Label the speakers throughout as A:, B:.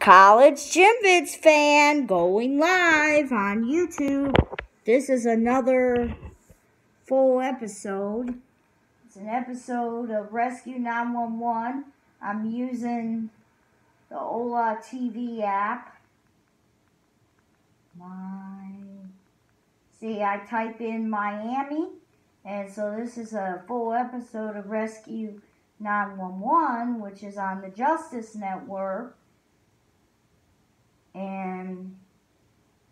A: College Gym Vids fan going live on YouTube. This is another full episode. It's an episode of Rescue 911. I'm using the Ola TV app. I type in Miami, and so this is a full episode of Rescue 911, which is on the Justice Network. And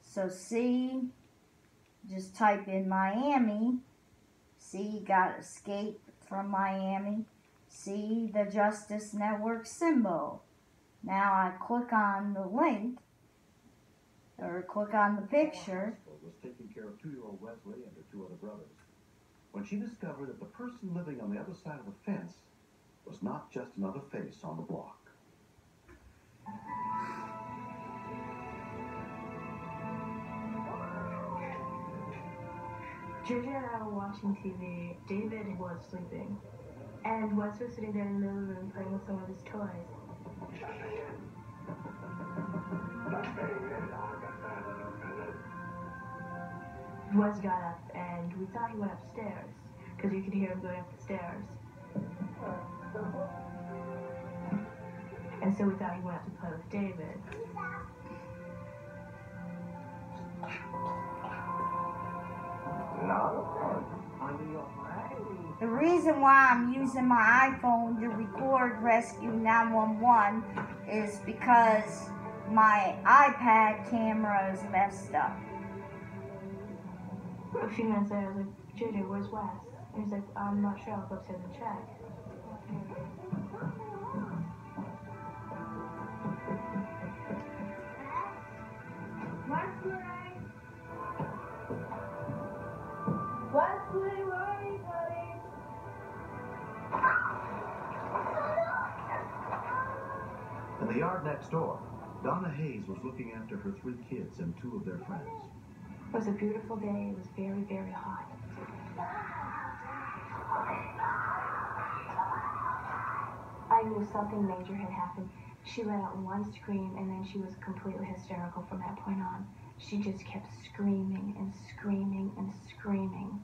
A: so just type in Miami. Got escape from Miami. The Justice Network symbol. Now I click on the link, or click on the picture.
B: Was taking care of 2-year-old Wesley and her 2 other brothers when she discovered that the person living on the other side of the fence was not just another face on the block.
C: Julia and I were watching TV. David was sleeping, and Wes was sitting there in the middle of the room playing with some of his toys. Wes got up, and we thought he went upstairs, because you could hear him going up the stairs. And so we thought he went up to play with David.
A: The reason why I'm using my iPhone to record Rescue 911 is because my iPad camera is messed up.
C: A few minutes later, I was like, JJ, where's Wes? And he's like, I'm not sure, I'll go upstairs and check. Wesley, where are you, buddy?
B: In the yard next door, Donna Hayes was looking after her 3 kids and 2 of their friends.
C: It was a beautiful day. It was very, very hot. I knew something major had happened. She let out one scream, and then she was completely hysterical from that point on. She just kept screaming and screaming and screaming.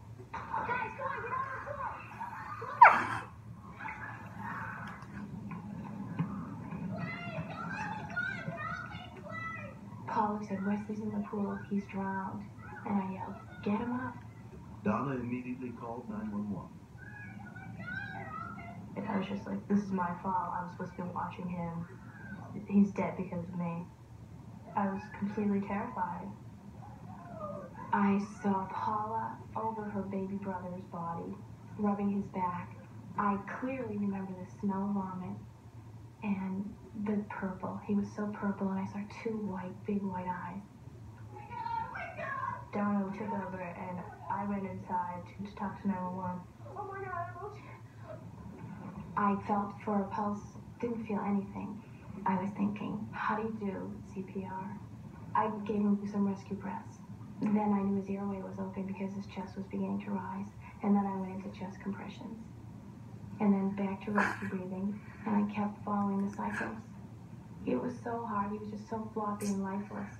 C: Paula said, Wesley's in the pool, he's drowned. And I yelled, get him up.
B: Donna immediately called 911.
C: And I was just like, this is my fault. I was supposed to be watching him. He's dead because of me. I was completely terrified. I saw Paula over her baby brother's body, rubbing his back. I clearly remember the smell of vomit and the purple. He was so purple, and I saw 2 big white eyes. Donna took over, and I went inside to talk to 911. Oh my God, I felt for a pulse, didn't feel anything. I was thinking, how do you do CPR? I gave him some rescue breaths. Then I knew his airway was open because his chest was beginning to rise. And then I went into chest compressions. And then back to rescue breathing. And I kept following the cycles. It was so hard. He was just so floppy and lifeless.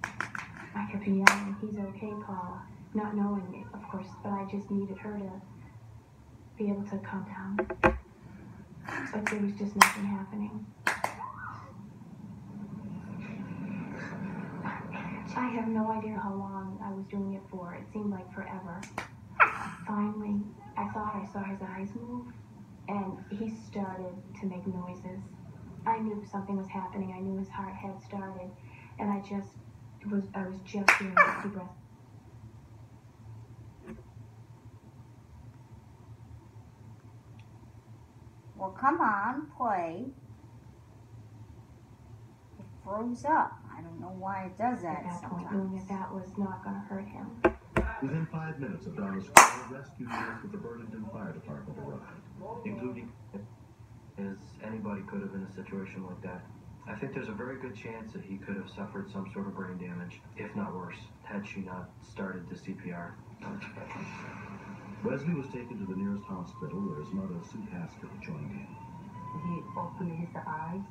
C: I kept yelling, he's okay, Paula. Not knowing it, of course, but I just needed her to be able to calm down. But there was just nothing happening. I have no idea how long I was doing it for. It seemed like forever. Finally, I thought I saw his eyes move, and he started to make noises. I knew something was happening. I knew his heart had started, and I was just doing rescue breath.
A: Well, come on, play. It froze up. I don't know why it does that
C: At that
A: sometimes.
C: point, knowing that was not going to hurt him.
B: Within 5 minutes of Donna's call, rescue units with the Burlington Fire Department arrived, including
D: as anybody could have in a situation like that. I think there's a very good chance that he could have suffered some sort of brain damage, if not worse, had she not started the CPR.
B: Wesley was taken to the nearest hospital where his mother, Sue Haskell, joined him.
E: He opened his eyes,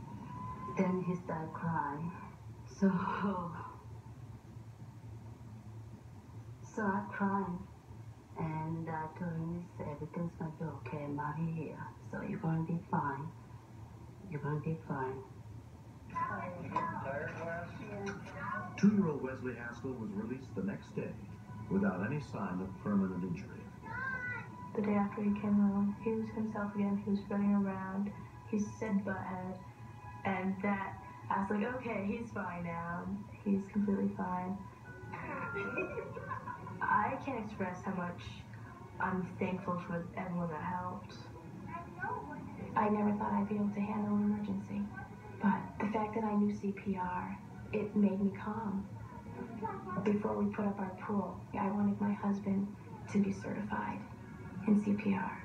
E: then he started
C: cry. So I cried. And I told him, everything's going to be okay, Mommy here. So you're going to be fine. You're going to be fine.
B: 2-year-old Wesley Haskell was released the next day without any sign of permanent injury.
C: The day after he came home, he was himself again. He was running around. He said butthead. And that, I was like, okay, he's fine now. He's completely fine. I can't express how much I'm thankful for everyone that helped. I never thought I'd be able to handle an emergency. But the fact that I knew CPR, it made me calm. Before we put up our pool, I wanted my husband to be certified in CPR.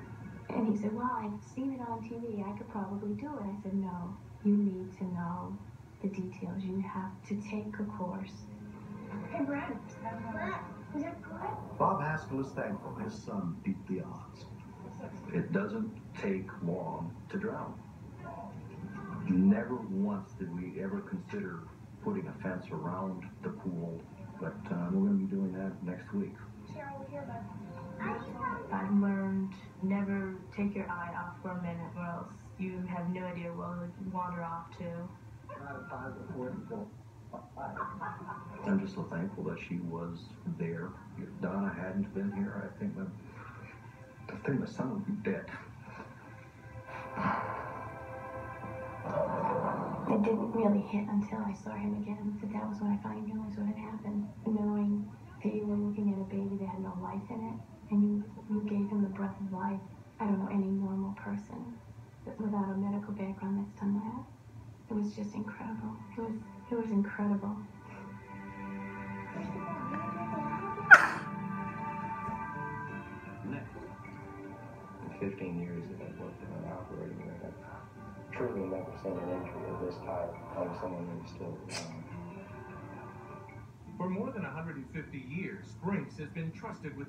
C: And he said, well, I've seen it on TV. I could probably do it. I said, no, you need to know the details. You have to take a course. Hey, Brad. Is it good?
B: Bob Haskell is thankful his son beat the odds.
D: It doesn't take long to drown. Never once did we ever consider putting a fence around the pool, but we're going to be doing that next week.
C: I've learned never take your eye off for a minute, or else you have no idea where you wander off to.
D: I'm just so thankful that she was there. If Donna hadn't been here, I think my son would be dead.
C: It didn't really hit until I saw him again. That was when I finally realized what had happened. Knowing that you were looking at a baby that had no life in it, and you gave him the breath of life. I don't know any normal person that without a medical background that's done that. It was just incredible. It was incredible.
B: Next.
E: In 15 years that I've worked in an operating room, I've truly never seen an injury of this type on someone who's still young.
F: For more than 150 years, Brinks has been trusted with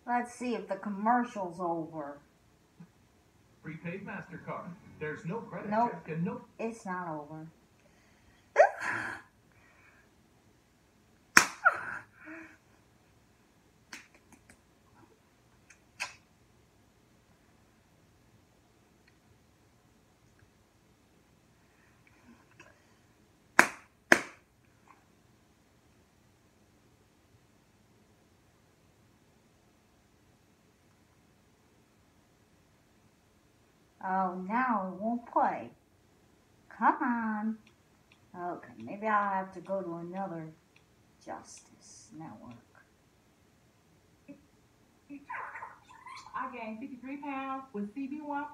A: Let's see if the commercial's over.
F: prepaid MasterCard. There's no credit
A: Nope.
F: check and no...
A: It's not over. Oh, now it won't play. Come on. Okay, maybe I'll have to go to another Justice Network.
G: I gained 53 pounds with CB1.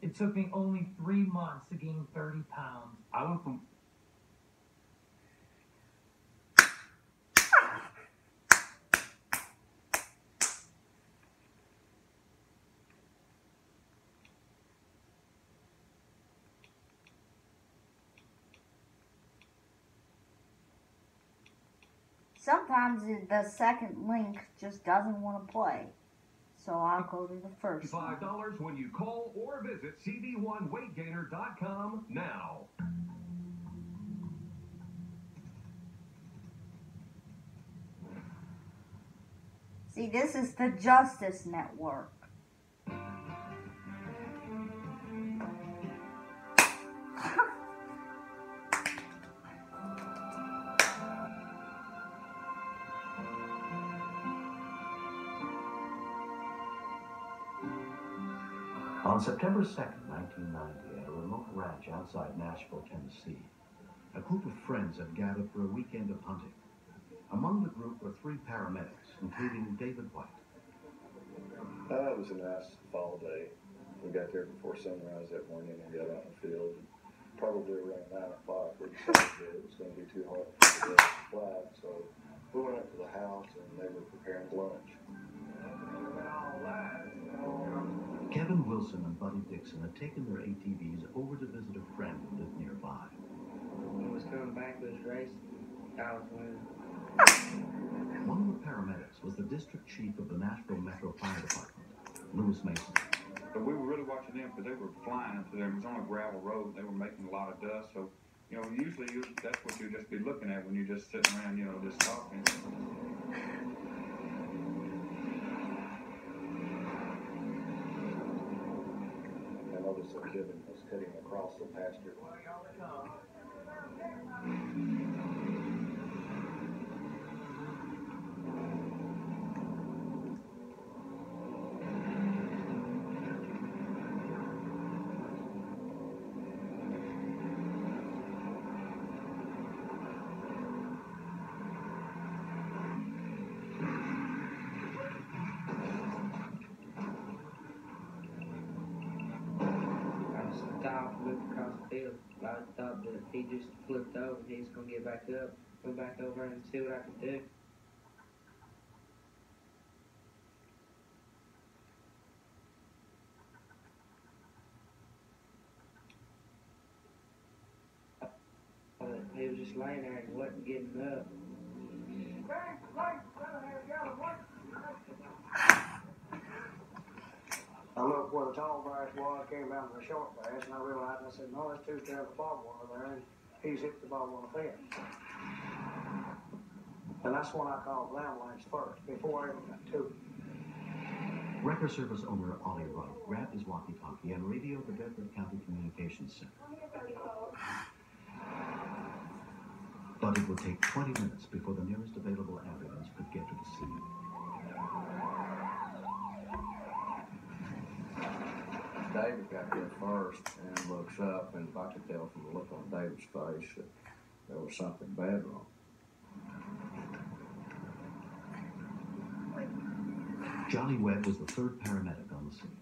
H: It took me only 3 months to gain 30 pounds.
F: I went from...
A: sometimes the second link just doesn't want to play. So I'll go to the first one.
I: $5 when you call or visit cb1weightgainer.com now.
A: See, this is the Justice Network.
B: On September 2nd, 1990, at a remote ranch outside Nashville, Tennessee, a group of friends had gathered for a weekend of hunting. Among the group were 3 paramedics, including David White.
E: It was a nice fall day. We got there before sunrise that morning and got out in the field. Probably around 9 o'clock, we decided that it was going to be too hot for the fly, so we went up to the house and they were preparing lunch.
B: Kevin Wilson and Buddy Dixon had taken their ATVs over to visit a friend who lived nearby.
J: When I was coming back to this race, I was winning.
B: One of the paramedics was the district chief of the Nashville Metro Fire Department, Lewis Mason.
K: But we were really watching them because they were flying through there. It was on a gravel road. They were making a lot of dust. So, you know, usually that's what you'd just be looking at when you're just sitting around, you know, just talking.
E: I noticed that Kevin was cutting across the pasture.
J: Looked across the field. I thought that he just flipped over and he's going to get back up, go back over and see what I could do. He was just laying there and wasn't getting up.
L: I looked where the tall grass was, came down to the short grass, and I realized, I said, no, there's 2 strands of barbed wire there, and he's hit the barbed wire fence. And that's when I called Landlines first, before I ever got to it.
B: Wrecker Service owner Ollie Wright grabbed his walkie-talkie and radioed the Bedford County Communications Center. But it would take 20 minutes before the nearest available ambulance could get to the scene.
E: David got there first and looks up, and I could tell from the look on David's face that there was something bad wrong.
B: Johnny Webb was the 3rd paramedic on the scene.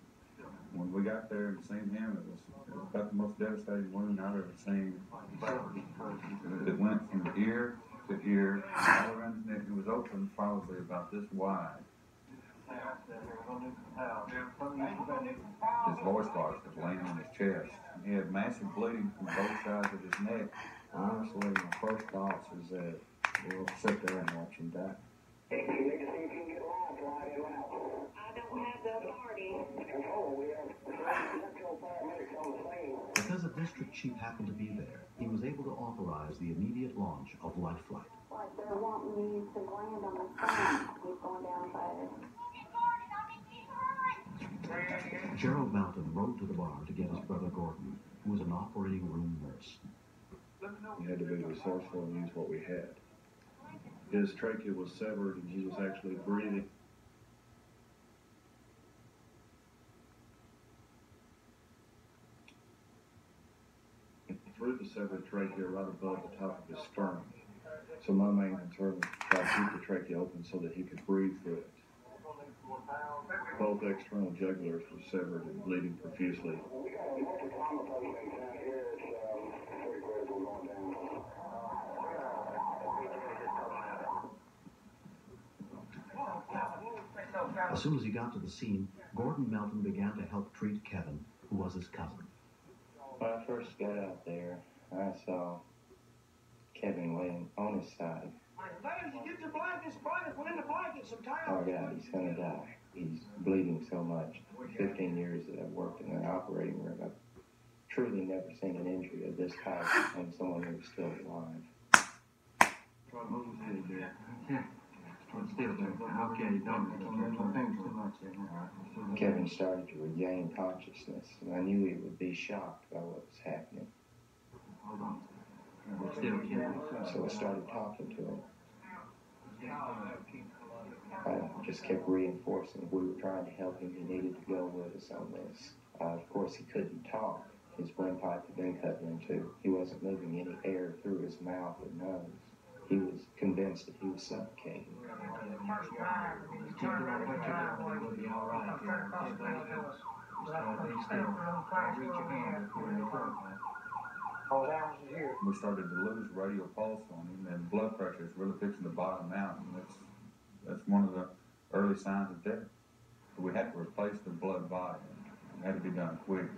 K: When we got there and seen him, it was about the most devastating wound I've ever seen. It went from ear to ear, all around his neck. It was open probably about this wide. His voice box was laying on his chest. He had massive bleeding from both sides of his neck.
E: Honestly, my first thoughts is that we'll sit there and watch him die.
L: You need to see if you can get live right in out.
C: I don't have the authority.
L: Oh, we have Metro paramedics on the scene.
B: Because the district chief happened to be there, he was able to authorize the immediate launch of Life Flight.
C: Like they're wanting me to land on the phone. He's going down fast.
B: Gerald Mountain rode to the barn to get his brother Gordon, who was an operating room nurse.
E: We had to be resourceful and use what we had. His trachea was severed and he was actually breathing. Through the severed trachea right above the top of his sternum. So my main concern was to try to keep the trachea open so that he could breathe through it. Both external jugulars were severed and bleeding profusely.
B: As soon as he got to the scene, Gordon Melton began to help treat Kevin, who was his cousin.
E: When I first got out there, I saw Kevin laying on his side.
L: the blankets, put in the blankets, some towels.
M: Oh God, he's gonna die. He's bleeding so much. 15 years that I've worked in an operating room, I've truly never seen an injury of this type on someone who's still alive. Kevin started to regain consciousness, and I knew he would be shocked by what was happening. So I started talking to him. I just kept reinforcing we were trying to help him. He needed to go with us on this. Of course, he couldn't talk. His windpipe had been cut in two. He wasn't moving any air through his mouth or nose. He was convinced that he was suffocating.
K: We started to lose radial pulse on him, and blood pressure is really fixing to bottom out, and that's one of the early signs of death. So we had to replace the blood body. It had to be done quick.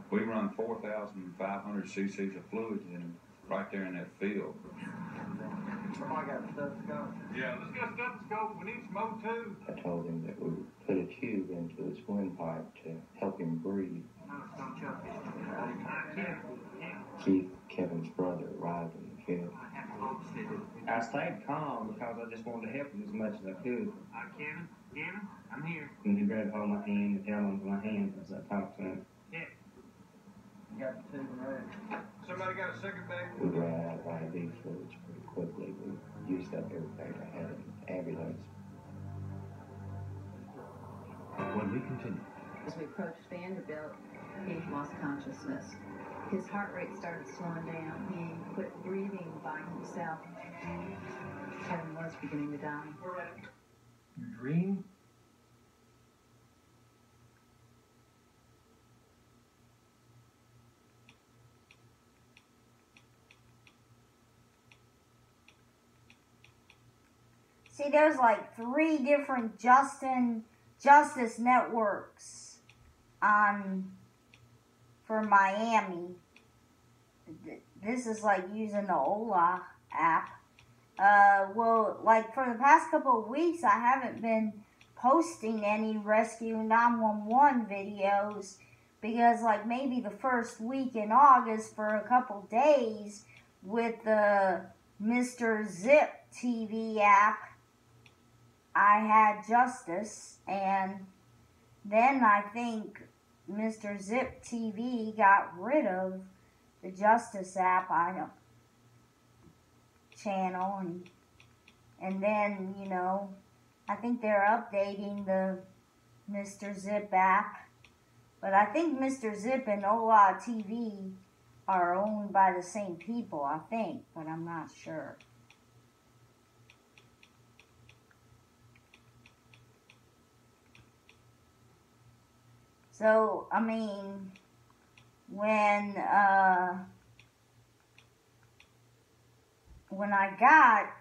K: We run 4,500 cc's of fluids in right there in that field.
L: Somebody got a stethoscope?
F: Yeah, let's get a stethoscope. We need some O2.
M: I told him that we would put a tube into his windpipe to help him breathe. Keith, Kevin's brother, arrived in the field.
J: I stayed calm because I just wanted to help him as much as I could.
G: Kevin, I'm here.
J: And he grabbed hold of my hand and held onto my hand as I talked to him.
G: Yeah.
L: Got the tube ready.
F: Somebody got a second bag?
M: We ran out of IV fluids pretty quickly. We used up everything I had in the ambulance.
B: When we continue.
N: As we approached Vanderbilt, he lost consciousness. His heart rate started slowing down. He quit breathing by himself. Kevin was beginning to die.
F: You dream?
A: See, there's like 3 different Justice networks for Miami. This is like using the Ola app. Well, like for the past couple of weeks, I haven't been posting any Rescue 911 videos because like maybe the first week in August for a couple days with the Mr. Zip TV app, I had Justice, and then I think Mr. Zip TV got rid of the Justice app channel, and then, you know, I think they're updating the Mr. Zip app, but I think Mr. Zip and Ola TV are owned by the same people, I think, but I'm not sure. So, I mean, when I got